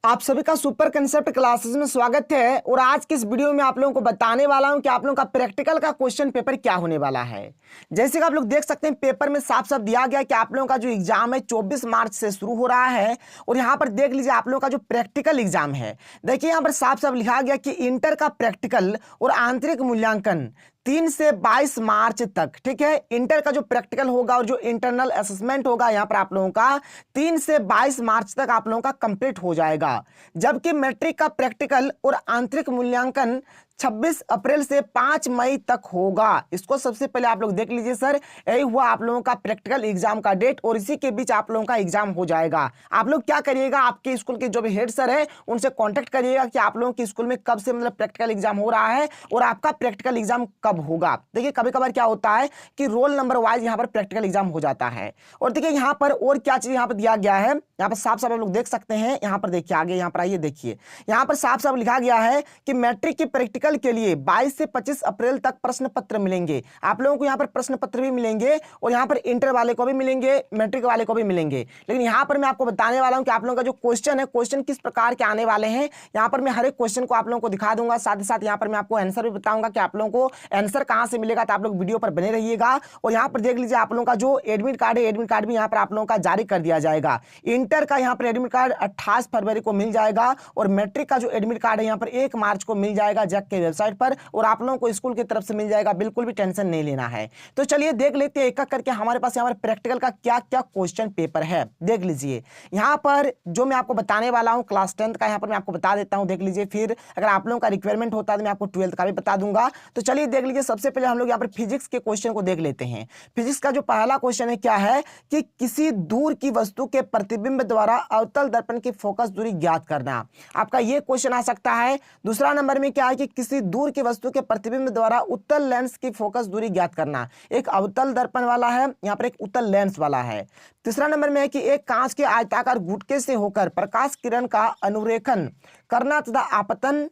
आप सभी का सुपर कंसेप्ट क्लासेस में स्वागत है। और आज के इस वीडियो में आप लोगों को बताने वाला हूं कि आप लोगों का प्रैक्टिकल का क्वेश्चन पेपर क्या होने वाला है। जैसे कि आप लोग देख सकते हैं पेपर में साफ साफ दिया गया कि आप लोगों का जो एग्जाम है 24 मार्च से शुरू हो रहा है। और यहां पर देख लीजिए आप लोगों का जो प्रैक्टिकल एग्जाम है, देखिए यहां पर साफ साफ लिखा गया कि इंटर का प्रैक्टिकल और आंतरिक मूल्यांकन 3 से 22 मार्च तक, ठीक है। इंटर का जो प्रैक्टिकल होगा और जो इंटरनल असेसमेंट होगा यहां पर आप लोगों का 3 से 22 मार्च तक आप लोगों का कंप्लीट हो जाएगा। जबकि मैट्रिक का प्रैक्टिकल और आंतरिक मूल्यांकन 26 अप्रैल से 5 मई तक होगा। इसको सबसे पहले आप लोग देख लीजिए सर, यही हुआ आप लोगों का प्रैक्टिकल एग्जाम का डेट और इसी के बीच आप लोगों का एग्जाम हो जाएगा। आप लोग क्या करिएगा, आपके स्कूल के जो भी हेड सर है उनसे कांटेक्ट करिएगा कि आप लोगों के स्कूल में कब से मतलब प्रैक्टिकल एग्जाम हो रहा है और आपका प्रैक्टिकल एग्जाम कब होगा। देखिए कभी कभार क्या होता है कि रोल नंबर वाइज यहाँ पर प्रैक्टिकल एग्जाम हो जाता है। और देखिए यहाँ पर और क्या चीज यहाँ पर दिया गया है, यहाँ पर साफ साफ आप लोग देख सकते हैं। यहाँ पर देखिए आगे, यहाँ पर आइए देखिए, यहाँ पर साफ साफ लिखा गया है कि मैट्रिक की प्रैक्टिकल के लिए 22 से 25 अप्रैल तक प्रश्न पत्र मिलेंगे। आप लोगों को यहाँ पर प्रश्न पत्र भी मिलेंगे और यहाँ पर इंटर वाले को भी मिलेंगे, मैट्रिक वाले को भी मिलेंगे। लेकिन यहाँ पर मैं आपको बताने वाला हूँ कि आप लोगों का जो क्वेश्चन है, क्वेश्चन किस प्रकार के आने वाले हैं। यहाँ पर मैं हर एक क्वेश्चन को आप लोगों को दिखा दूंगा, साथ ही साथ यहाँ पर मैं आपको आंसर भी बताऊंगा कि आप लोगों को आंसर कहाँ से मिलेगा। तो आप लोग वीडियो पर बने रहिएगा। और यहाँ पर देख लीजिए आप लोगों का जो एडमिट कार्ड है, एडमिट कार्ड भी यहाँ पर आप लोगों का जारी कर दिया जाएगा। इंटर का यहाँ पर एडमिट कार्ड 28 फरवरी को मिल जाएगा और मैट्रिक का जो एडमिट कार्ड है यहाँ पर 1 मार्च को मिल जाएगा जैक के वेबसाइट पर, और आप लोगों को स्कूल की तरफ से मिल जाएगा। बिल्कुल भी टेंशन नहीं लेना है। तो चलिए देख लेते हैं एक एक करके हमारे पास यहाँ पर प्रैक्टिकल का क्या क्या क्वेश्चन पेपर है। देख लीजिए यहाँ पर जो मैं आपको बताने वाला हूँ क्लास 10th का यहाँ पर मैं आपको बता देता हूँ। देख लीजिए, फिर अगर आप लोगों का रिक्वायरमेंट होता है तो मैं आपको 12th का भी बता दूंगा। तो चलिए देख लीजिए, सबसे पहले हम लोग यहाँ पर फिजिक्स के क्वेश्चन को देख लेते हैं। फिजिक्स का जो पहला क्वेश्चन है क्या है कि किसी दूर की वस्तु के प्रतिबिंब द्वारा अवतल दर्पण की फोकस दूरी ज्ञात करना। आपका ये क्वेश्चन आ सकता है। दूसरा नंबर में क्या है कि किसी दूर की वस्तु के प्रतिबिंब द्वारा उत्तल लेंस की फोकस दूरी ज्ञात करना। एक अवतल दर्पण वाला है, यहाँ पर एक उत्तल लेंस वाला है। तीसरा नंबर में है कि एक कांच के आयताकार गुटके से होकर प्रकाश किरण का अनुरेखन करना तथा आपतन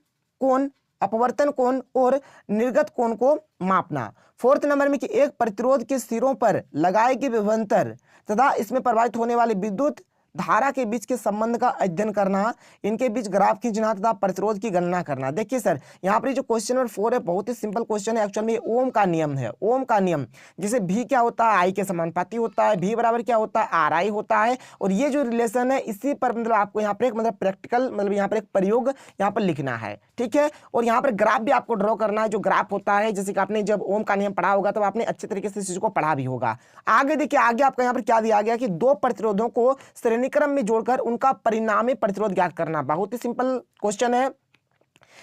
कोण, अपवर्तन कोण और निर्गत कोण को मापना। फोर्थ नंबर में कि एक प्रतिरोध के सिरों पर लगाए गए विभवांतर तथा इसमें प्रवाहित होने वाली विद्युत धारा के बीच के संबंध का अध्ययन करना, इनके बीच ग्राफ खींचना तथा प्रतिरोध की गणना करना। देखिए सर, यहाँ पर जो क्वेश्चन नंबर 4 है बहुत ही सिंपल क्वेश्चन है। एक्चुअल में ओम का नियम है, ओम का नियम, जैसे भी क्या होता है आई के समानुपाती होता है, भी बराबर क्या होता है आर आई होता है। और ये जो रिलेशन है इसी पर मतलब आपको यहाँ पर एक मतलब प्रैक्टिकल मतलब यहाँ पर एक प्रयोग यहाँ पर लिखना है, ठीक है। और यहाँ पर ग्राफ भी आपको ड्रॉ करना है। जो ग्राफ होता है जैसे कि आपने जब ओम का नियम पढ़ा होगा तो आपने अच्छे तरीके से इस चीज को पढ़ा भी होगा। आगे देखिए, आगे आपका यहाँ पर क्या दिया गया कि दो प्रतिरोधों को श्रेणी क्रम में जोड़कर उनका परिणामी प्रतिरोध ज्ञात करना। बहुत ही सिंपल क्वेश्चन है।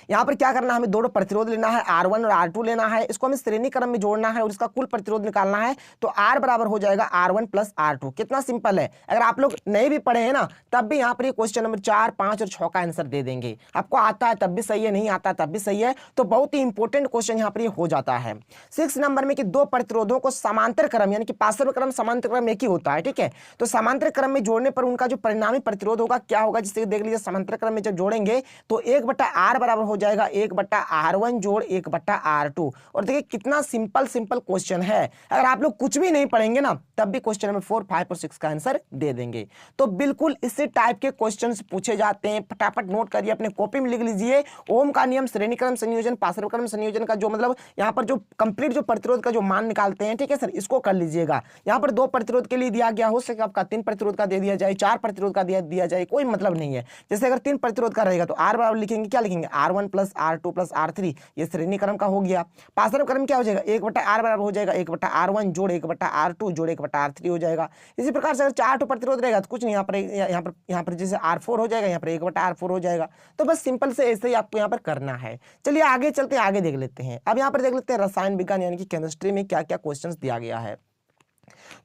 यहां पर क्या करना है, हमें दोनों प्रतिरोध लेना है, R1 और R2 लेना है, इसको हमें श्रेणी क्रम में जोड़ना है और इसका कुल प्रतिरोध निकालना है। तो R बराबर हो जाएगा R1 प्लस R2। कितना सिंपल है। अगर आप लोग नहीं भी पढ़े हैं ना तब भी यहाँ पर ये क्वेश्चन नंबर 4, 5 और 6 का आंसर दे देंगे। आपको आता है तब भी सही है, नहीं आता तब भी सही है। तो बहुत ही इंपॉर्टेंट क्वेश्चन यहाँ पर ये हो जाता है। 6 नंबर में कि दो प्रतिरोधों को समांतर क्रम यानी कि पार्श्व क्रम समांतर क्रम एक ही होता है, ठीक है। तो समांतर क्रम में जोड़ने पर उनका जो परिणामी प्रतिरोध होगा क्या होगा, जिससे देख लीजिए समांतर क्रम में जब जोड़ेंगे तो 1/R बराबर हो जाएगा 1/R1 जोड़ 1/R2। और देखिए कितना सिंपल सिंपल क्वेश्चन है। अगर आप लोग कुछ भी नहीं पढ़ेंगे ना तब भी क्वेश्चन नंबर 4, 5 और 6 का आंसर दे देंगे। तो बिल्कुल इसी टाइप के क्वेश्चंस पूछे जाते हैं। फटाफट नोट करिए, अपने कॉपी में लिख लीजिए। ओम का नियम, श्रेणी क्रम संयोजन, पार्श्व क्रम संयोजन का जो मतलब यहाँ पर जो कंप्लीट जो प्रतिरोध का जो मान निकालते हैं, ठीक है सर, इसको कर लीजिएगा। यहाँ पर 2 प्रतिरोध के लिए दिया गया, हो सके आपका 3 प्रतिरोध का दे दिया जाए, 4 प्रतिरोध का दिया जाए, कोई मतलब नहीं है। जैसे अगर 3 प्रतिरोध का रहेगा तो R बराबर लिखेंगे, क्या लिखेंगे R1 plus R2 plus R3, ये श्रेणी क्रम का हो गया। पार्श्व क्रम क्या हो जाएगा 1/R बराबर हो जाएगा 1/R1 जोड़ 1/R2 जोड़ 1/R3 हो जाएगा। इसी प्रकार से अगर 4 प्रतिरोध रहेगा तो कुछ नहीं, यहाँ पर जैसे R4 हो जाएगा, यहाँ पर 1/R4 हो जाएगा। तो बस सिंपल से ऐसे ही आपको यहाँ पर करना है। चलिए आगे चलते हैं, आगे देख लेते हैं। अब यहाँ पर देख लेते हैं रसायन विज्ञान यानी कि केमिस्ट्री में क्या क्या क्वेश्चन दिया गया है।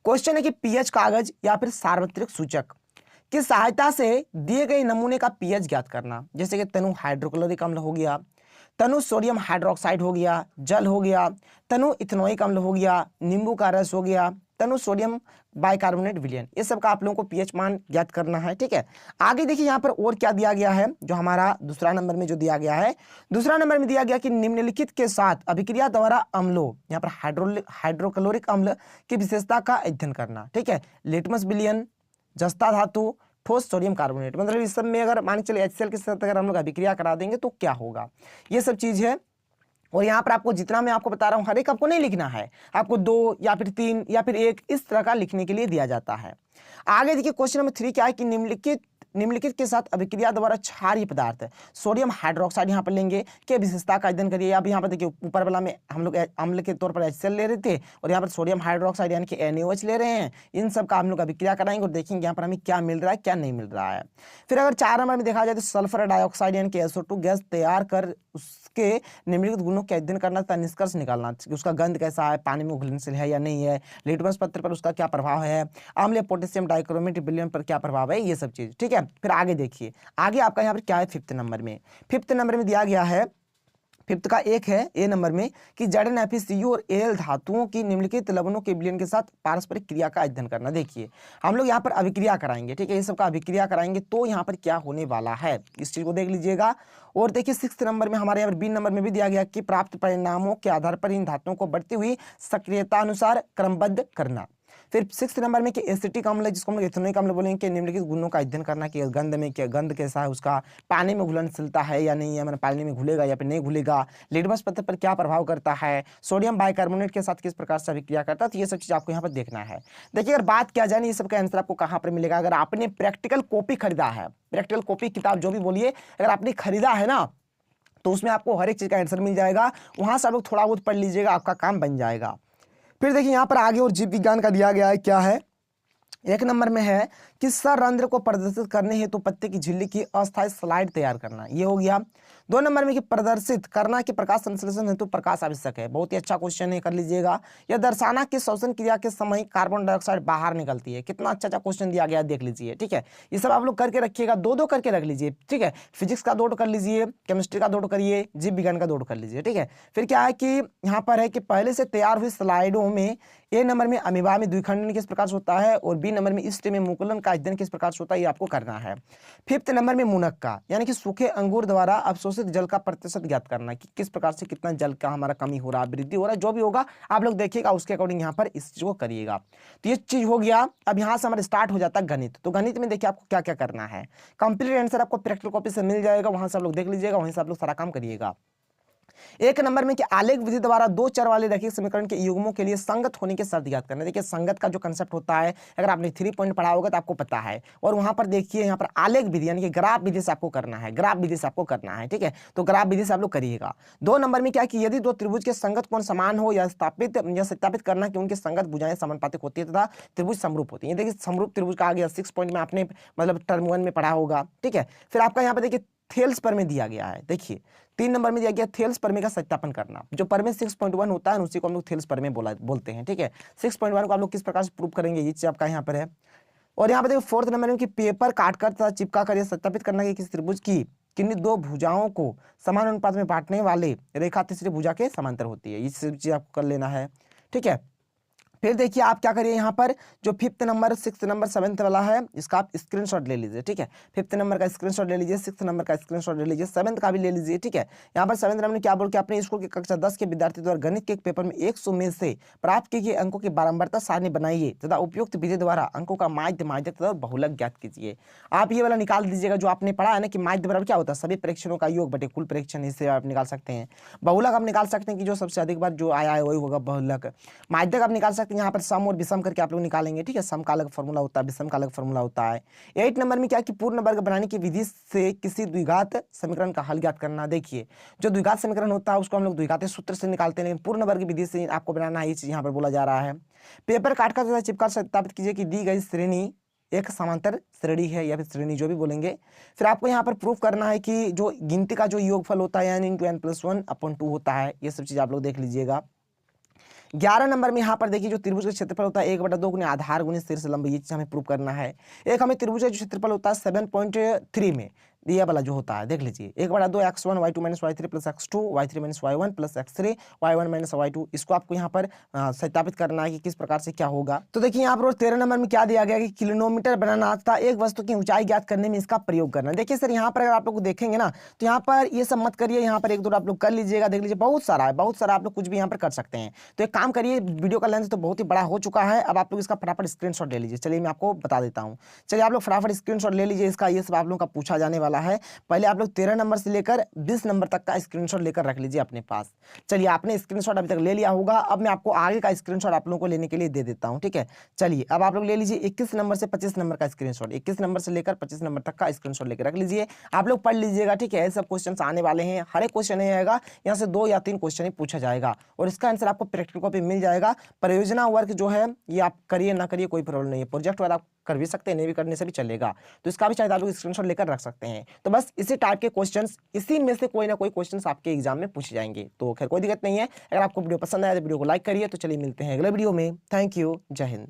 क्वेश्चन है कि पीएच कागज या फिर सार्वत्रिक सूचक की सहायता से दिए गए नमूने का पीएच ज्ञात करना। जैसे कि तनु हाइड्रोक्लोरिक अम्ल हो गया, तनु सोडियम हाइड्रोक्साइड हो गया, जल हो गया, तनु इथेनोइक अम्ल हो गया, नींबू का रस हो गया, तनु सोडियम बाइकार्बोनेट विलयन, ये सब का आप लोगों को पीएच मान ज्ञात करना है, ठीक है। आगे देखिए यहाँ पर और क्या दिया गया है, जो हमारा दूसरा नंबर में जो दिया गया है, दूसरा नंबर में दिया गया कि निम्नलिखित के साथ अभिक्रिया द्वारा अम्लों, यहाँ पर हाइड्रोक्लोरिक अम्ल की विशेषता का अध्ययन करना, ठीक है। लिटमस विलयन, जस्ता धातु, ठोस सोडियम कार्बोनेट, मतलब इस सब में अगर मान के चलिए HCl के साथ अगर हम लोग अभिक्रिया करा देंगे तो क्या होगा, ये सब चीज है। और यहाँ पर आपको जितना मैं आपको बता रहा हूँ हर एक आपको नहीं लिखना है, आपको 2 या फिर 3 या फिर 1 इस तरह का लिखने के लिए दिया जाता है। आगे देखिए क्वेश्चन नंबर 3 क्या है कि निम्नलिखित के साथ अभिक्रिया द्वारा क्षारीय पदार्थ सोडियम हाइड्रोक्साइड यहाँ पर लेंगे के विशेषता का अध्ययन करिए। अब यहाँ पर देखिए ऊपर वाला में हम लोग अम्ल के तौर पर HCl ले रहे थे और यहाँ पर सोडियम हाइड्रोक्साइड यानी कि NaOH ले रहे हैं। इन सब का हम लोग अभिक्रिया कराएंगे और देखेंगे यहाँ पर हमें क्या मिल रहा है क्या नहीं मिल रहा है। फिर अगर 4 नंबर में देखा जाए तो सल्फर डाइऑक्साइड यानी कि SO2 गैस तैयार कर उसके निम्नलिखित गुणों के अध्ययन करना तथा निष्कर्ष निकालना, उसका गंध कैसा है, पानी में घुलनशील है या नहीं है, लिटमस पत्र पर उसका क्या प्रभाव है, अम्ल पोटेशियम डाइक्रोमेट विलयन पर क्या प्रभाव है, ये सब चीज। ठीक है, फिर आगे देखिए आगे आपका यहाँ पर क्या है। 5th नंबर में दिया गया है, 5th का एक है ए नंबर में कि जड़न FeCO और Al धातुओं की निम्नलिखित लवणों के विलयन के साथ पारस्परिक क्रिया का अध्ययन करना। देखिए हम लोग यहाँ पर अभिक्रिया कराएंगे, ठीक है, ये सब का अभिक्रिया कराएंगे तो यहाँ पर क्या होने वाला है इस चीज को देख लीजिएगा। और देखिए 6th नंबर में हमारे यहाँ पर B नंबर में भी दिया गया कि प्राप्त परिणामों के आधार पर इन धातुओं को बढ़ती हुई सक्रियता अनुसार क्रमबद्ध करना। फिर 6th नंबर में कि एसिटिक अम्ल जिसको हम लोग एथेनोइक अम्ल बोलेंगे कि निम्नलिखित गुणों का अध्ययन करना कि गंध में क्या गंध कैसा है, उसका पानी में घुलनशीलता है या नहीं है, मतलब पानी में घुलेगा या फिर नहीं घुलेगा, लिटमस पत्र पर क्या प्रभाव करता है, सोडियम बाइकार्बोनेट के साथ किस प्रकार से अभिक्रिया करता है, तो ये सब चीज आपको यहाँ पर देखना है। देखिए अगर बात किया जाए ये सब का आंसर आपको कहाँ पर मिलेगा, अगर आपने प्रैक्टिकल कॉपी खरीदा है, प्रैक्टिकल कॉपी किताब जो भी बोलिए, अगर आपने खरीदा है ना तो उसमें आपको हर एक चीज का आंसर मिल जाएगा, वहां से आप लोग थोड़ा बहुत पढ़ लीजिएगा, आपका काम बन जाएगा। फिर देखिए यहाँ पर आगे और जीव विज्ञान का दिया गया है, क्या है 1 नंबर में है कि सररंध्र को प्रदर्शित करने हेतु पत्ते की झिल्ली की अस्थायी स्लाइड तैयार करना, ये हो गया। 2 नंबर में कि प्रदर्शित करना कि प्रकाश संश्लेषण हेतु प्रकाश आवश्यक है, बहुत ही अच्छा क्वेश्चन है, कर लीजिएगा। यह दर्शाना कि श्वसन क्रिया के समय कार्बन डाइऑक्साइड बाहर निकलती है, कितना अच्छा क्वेश्चन दिया गया देख लीजिए। ठीक है, ये सब आप लोग करके रखिएगा, 2-2 करके रख लीजिए। ठीक है, फिजिक्स का 2 कर लीजिए, केमिस्ट्री का 2 करिए, जीव विज्ञान का 2 कर लीजिए। ठीक है, फिर क्या है कि यहाँ पर है कि पहले से तैयार हुई स्लाइडों में ए नंबर में अमीबा में द्विखंडन किस प्रकार से होता है और बी नंबर में ईस्ट में मुकुलन का अध्ययन किस प्रकार से होता है, ये आपको करना है। 5th नंबर में मुनक्का यानी कि सूखे अंगूर द्वारा अवशोषित जल का प्रतिशत ज्ञात करना कि किस प्रकार से कितना जल का हमारा कमी हो रहा है, वृद्धि हो रहा है, जो भी होगा आप लोग देखिएगा, उसके अकॉर्डिंग यहाँ पर इस चीज को करिएगा। तो ये चीज हो गया। अब यहाँ से हमारा स्टार्ट हो जाता है गणित। तो गणित में देखिए आपको क्या क्या करना है, कंप्लीट आंसर आपको प्रैक्टिकल कॉपी से मिल जाएगा, वहां से आप लोग देख लीजिएगा, वहीं से आप लोग सारा काम करिएगा। 1 नंबर में कि आलेख विधि द्वारा 2 चर वाले रैखिक समीकरण के युग्मों के लिए संगत होने के शर्त ज्ञात करना। देखिए संगत का जो कंसेप्ट होता है, अगर आपने 3 पॉइंट पढ़ा होगा तो आपको पता है। और वहां पर देखिए यहाँ पर आलेख विधि यानी कि ग्राफ विधि से आपको करना है, ग्राफ विधि से आपको करना है। ठीक है, तो ग्राफ विधि से आप लोग करिएगा। 2 नंबर में क्या कि यदि 2 त्रिभुज के संगत कोण समान हो या सत्यापित करना कि उनके संगत भुजाएं समानुपातिक होती है तथा त्रिभुज समरूप होती है। देखिए समरूप त्रिभुज का आ गया 6 पॉइंट में आपने मतलब टर्म 1 में पढ़ा होगा। ठीक है, फिर आपका यहाँ पर देखिए थेल्स प्रमेय दिया गया है। देखिए 3 नंबर में दिया गया थेल्स प्रमेय का सत्यापन करना, जो प्रमेय 6.1 होता है उसी को हम लोग थेल्स प्रमेय बोलते हैं। ठीक है, 6.1 को आप लोग किस प्रकार से प्रूव करेंगे, ये चीज आपका यहाँ पर है। और यहाँ पर देखिए 4th नंबर में कि पेपर काटकर तथा चिपका कर सत्यापित करना कि किसी त्रिभुज की किन्हीं 2 भुजाओं को समान अनुपात में बांटने वाले रेखा तीसरी भुजा के समांतर होती है, ये चीज आपको कर लेना है। ठीक है, फिर देखिए आप क्या करिए यहाँ पर जो 5th number 6th number 7th वाला है इसका आप स्क्रीनशॉट ले लीजिए। ठीक है, 5th नंबर का स्क्रीनशॉट ले लीजिए, 6th नंबर का स्क्रीनशॉट ले लीजिए, 7th का भी ले लीजिए। ठीक है, यहाँ पर 7th नंबर में क्या बोल के अपने स्कूल के कक्षा 10 के विद्यार्थी द्वारा गणित के एक पेपर में 100 में से प्राप्त किए गए अंकों की बारंबारता सारणी बनाइए तथा उपयुक्त विधि द्वारा अंकों का माध्य माध्यक तथा बहुलक ज्ञात कीजिए। आप ये वाला निकाल दीजिएगा जो आपने पढ़ा है ना कि माध्य बराबर क्या होता है, सभी परीक्षणों का योग बटे कुल परीक्षण, इससे आप निकाल सकते हैं। बहुलक आप निकाल सकते हैं कि जो सबसे अधिक बार जो आया है वही होगा बहुलक। माध्यक आप निकाल सकते हैं यहाँ पर सम और सम करके आप लोग निकालेंगे। ठीक है, सम का अलग फॉर्मूला होता है, विषम का अलग फॉर्मूला होता है। 8 नंबर में क्या कि पूर्ण वर्ग बनाने की विधि से किसी द्विघात समीकरण का हल ज्ञात करना। देखिए जो द्विघात समीकरण होता है उसको हम लोग द्विघातीय सूत्र से निकालते हैं, लेकिन पूर्ण वर्ग विधि से आपको बनाना है, ये चीज यहाँ पर बोला जा रहा है। पेपर काटकर तथा चिपका सत्यापित कीजिए कि दी गई श्रेणी एक समांतर श्रेणी है या फिर श्रेणी जो भी बोलेंगे। फिर आपको यहाँ पर प्रूफ करना है कि जो गिनती का जो योगफल होता है यानी n+1/2 होता है, ये सब चीज आप लोग देख लीजिएगा। 11 नंबर में यहाँ पर देखिए जो त्रिभुज का क्षेत्रफल होता है 1/2 गुने आधार गुने शीर्ष लंब, ये चीज हमें प्रूव करना है। एक हमें त्रिभुज का जो क्षेत्रफल होता है 7.3 में ये वाला जो होता है देख लीजिए, 1/2 x1 y2 - y3 plus x2 y3 - y1 plus x3 y1 - y2। इसको आपको यहाँ पर सत्यापित करना है कि किस प्रकार से क्या होगा। तो देखिए यहाँ पर 13 नंबर में क्या दिया गया कि किलोमीटर बनाना तथा एक वस्तु की ऊंचाई ज्ञात करने में इसका प्रयोग करना। देखिए सर यहाँ पर अगर आप लोग देखेंगे ना तो यहाँ पर ये सब मत करिए, यहाँ पर एक दो आप लोग कर लीजिएगा, देख लीजिए बहुत सारा है, बहुत सारा आप लोग कुछ भी यहाँ पर कर सकते हैं। तो एक काम करिए, वीडियो का लेंथ तो बहुत ही बड़ा हो चुका है, अब आप लोग इसका फटाफट स्क्रीनशॉट ले लीजिए। चलिए मैं आपको बता देता हूँ। चलिए आप लोग फटाफट स्क्रीनशॉट ले लीजिए इसका, ये सब आप लोगों का पूछा जाने वाला है। पहले आप लोग 13 नंबर से लेकर 20 नंबर तक का स्क्रीनशॉट लेकर रख लीजिए अपने पास। चलिए आपने स्क्रीनशॉट अभी तक ले लिया होगा, अब मैं आपको आगे का स्क्रीनशॉट आप लोगों को लेने के लिए दे देता हूँ, ठीक है। चलिए अब आप लोग ले लीजिए 21 नंबर से 25 नंबर का स्क्रीनशॉट, 21 नंबर से लेकर 25 नंबर तक का स्क्रीनशॉट लेकर रख लीजिए। आप लोग पढ़ लीजिएगा, ठीक है। सब क्वेश्चन आने वाले हैं, हर एक क्वेश्चन नहीं आएगा, यहाँ से 2 या 3 क्वेश्चन ही पूछा जाएगा और इसका आंसर आपको प्रैक्टिकल कॉपी मिल जाएगा। परियोजना वर्क जो है ये आप करिए ना करिए कोई प्रॉब्लम नहीं है, प्रोजेक्ट वर्क आप कर भी सकते हैं, नहीं भी करने से भी चलेगा। तो इसका भी शायद आप लोग स्क्रीनशॉट लेकर रख सकते हैं। तो बस इसी टाइप के क्वेश्चंस, इसी में से कोई ना कोई क्वेश्चंस आपके एग्जाम में पूछे जाएंगे। तो खैर कोई दिक्कत नहीं है। अगर आपको वीडियो पसंद आया तो वीडियो को लाइक करिए। तो चलिए मिलते हैं अगले वीडियो में। थैंक यू, जय हिंद।